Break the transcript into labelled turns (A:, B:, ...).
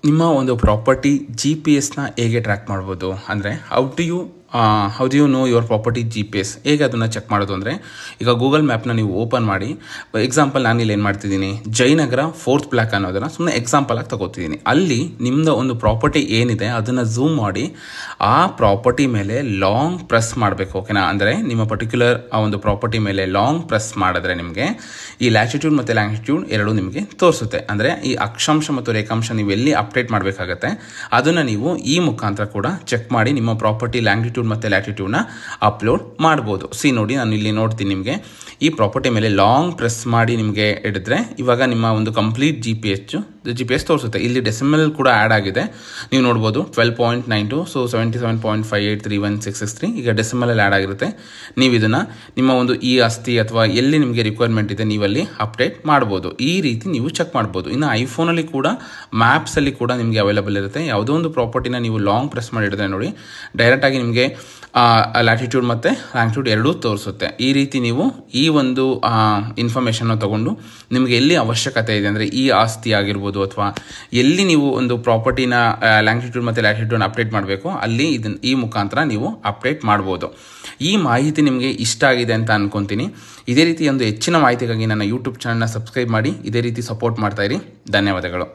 A: ನಿಮ್ಮ ಒಂದು property GPS ಹೇಗೆ ಟ್ರ್ಯಾಕ್ ಮಾಡ್ಬೋದು ಅಂದರೆ how do you know your property GPS ಹೇಗೆ ಅದನ್ನು ಚೆಕ್ ಮಾಡೋದು ಅಂದರೆ ಈಗ ಗೂಗಲ್ ಮ್ಯಾಪ್ನ ನೀವು ಓಪನ್ ಮಾಡಿ. ಎಕ್ಸಾಂಪಲ್ ನಾನಿಲ್ಲಿ ಏನು ಮಾಡ್ತಿದ್ದೀನಿ, ಜಯನಗರ 4th ಬ್ಲಾಕ್ ಅನ್ನೋದನ್ನು ಸುಮ್ಮನೆ ಎಕ್ಸಾಂಪಲ್ ಆಗಿ ತಗೋತಿದ್ದೀನಿ. ಅಲ್ಲಿ ನಿಮ್ಮದು ಒಂದು ಪ್ರಾಪರ್ಟಿ ಏನಿದೆ ಅದನ್ನು ಝೂಮ್ ಮಾಡಿ ಆ ಪ್ರಾಪರ್ಟಿ ಮೇಲೆ ಲಾಂಗ್ ಪ್ರೆಸ್ ಮಾಡಬೇಕು. ಓಕೆನಾ? ಅಂದರೆ ನಿಮ್ಮ ಪರ್ಟಿಕ್ಯುಲರ್ ಆ ಒಂದು ಪ್ರಾಪರ್ಟಿ ಮೇಲೆ ಲಾಂಗ್ ಪ್ರೆಸ್ ಮಾಡಿದ್ರೆ ನಿಮಗೆ ಈ ಲ್ಯಾಟಿಟ್ಯೂಡ್ ಮತ್ತು ಲ್ಯಾಂಗಿಟ್ಯೂಡ್ ಎರಡೂ ನಿಮಗೆ ತೋರಿಸುತ್ತೆ. ಅಂದರೆ ಈ ಅಕ್ಷಾಂಶ ಮತ್ತು ರೇಖಾಂಶ ನೀವು ಎಲ್ಲಿ ಅಪ್ಡೇಟ್ ಮಾಡಬೇಕಾಗತ್ತೆ ಅದನ್ನು ನೀವು ಈ ಮುಖಾಂತರ ಕೂಡ ಚೆಕ್ ಮಾಡಿ ನಿಮ್ಮ ಪ್ರಾಪರ್ಟಿ ಲ್ಯಾಂಗಿಟ್ಯೂಡ್ ಮತ್ತು ಲ್ಯಾಟಿಟ್ಯೂಡ್ನ ಅಪ್ಲೋಡ್ ಮಾಡ್ಬೋದು. ನೋಡಿ, ನಾನು ಇಲ್ಲಿ ನೋಡ್ತೀನಿ, ನಿಮಗೆ ಈ ಪ್ರಾಪರ್ಟಿ ಮೇಲೆ ಲಾಂಗ್ ಪ್ರೆಸ್ ಮಾಡಿ ನಿಮಗೆ ಹಿಡಿದ್ರೆ ಇವಾಗ ನಿಮ್ಮ ಒಂದು ಕಂಪ್ಲೀಟ್ GPS ತೋರಿಸುತ್ತೆ. ಇಲ್ಲಿ ಡೆಸಿಮಲ್ ಕೂಡ ಆ್ಯಡ್ ಆಗಿದೆ, ನೀವು ನೋಡ್ಬೋದು 12.92, ಸೊ 77.58316663 ಈಗ ಡೆಸಿಮಲಲ್ಲಿ ಆ್ಯಡ್ ಆಗಿರುತ್ತೆ. ನೀವು ಇದನ್ನು ನಿಮ್ಮ ಒಂದು ಈ ಆಸ್ತಿ ಅಥವಾ ಎಲ್ಲಿ ನಿಮಗೆ ರಿಕ್ವೈರ್ಮೆಂಟ್ ಇದೆ ನೀವಲ್ಲಿ ಅಪ್ಡೇಟ್ ಮಾಡ್ಬೋದು. ಈ ರೀತಿ ನೀವು ಚೆಕ್ ಮಾಡ್ಬೋದು. ಇನ್ನು ಐಫೋನಲ್ಲಿ ಕೂಡ ಮ್ಯಾಪ್ಸಲ್ಲಿ ಕೂಡ ನಿಮಗೆ ಅವೈಲೇಬಲ್ ಇರುತ್ತೆ. ಯಾವುದೋ ಒಂದು ಪ್ರಾಪರ್ಟಿನ ನೀವು ಲಾಂಗ್ ಪ್ರೆಸ್ ಮಾಡಿ ಹಿಡಿದ್ರೆ ನೋಡಿ ಡೈರೆಕ್ಟಾಗಿ ನಿಮಗೆ ಲ್ಯಾಟಿಟ್ಯೂಡ್ ಮತ್ತು ಲ್ಯಾಂಗಿಟ್ಯೂಡ್ ಎರಡೂ ತೋರಿಸುತ್ತೆ. ಈ ರೀತಿ ನೀವು ಈ ಒಂದು ಇನ್ಫಾರ್ಮೇಷನ್ನ ತಗೊಂಡು ನಿಮಗೆ ಎಲ್ಲಿ ಅವಶ್ಯಕತೆ ಇದೆ ಅಂದರೆ ಈ ಆಸ್ತಿ ಆಗಿರ್ಬೋದು ಅಥವಾ ಎಲ್ಲಿ ನೀವು ಒಂದು ಪ್ರಾಪರ್ಟಿನ ಲ್ಯಾಂಗಿಟ್ಯೂಡ್ ಮತ್ತು ಲ್ಯಾಟಿಟ್ಯೂಡ್ನ ಅಪ್ಡೇಟ್ ಮಾಡಬೇಕು ಅಲ್ಲಿ ಈ ಮುಖಾಂತರ ನೀವು ಅಪ್ಡೇಟ್ ಮಾಡ್ಬೋದು. ಈ ಮಾಹಿತಿ ನಿಮಗೆ ಇಷ್ಟ ಆಗಿದೆ ಅಂತ ಅನ್ಕೊತೀನಿ. ಇದೇ ರೀತಿ ಒಂದು ಹೆಚ್ಚಿನ ಮಾಹಿತಿಗಾಗಿ ನನ್ನ ಯೂಟ್ಯೂಬ್ ಚಾನಲ್ನ ಸಬ್ಸ್ಕ್ರೈಬ್ ಮಾಡಿ ಇದೇ ರೀತಿ ಸಪೋರ್ಟ್ ಮಾಡ್ತಾ ಇರಿ. ಧನ್ಯವಾದಗಳು.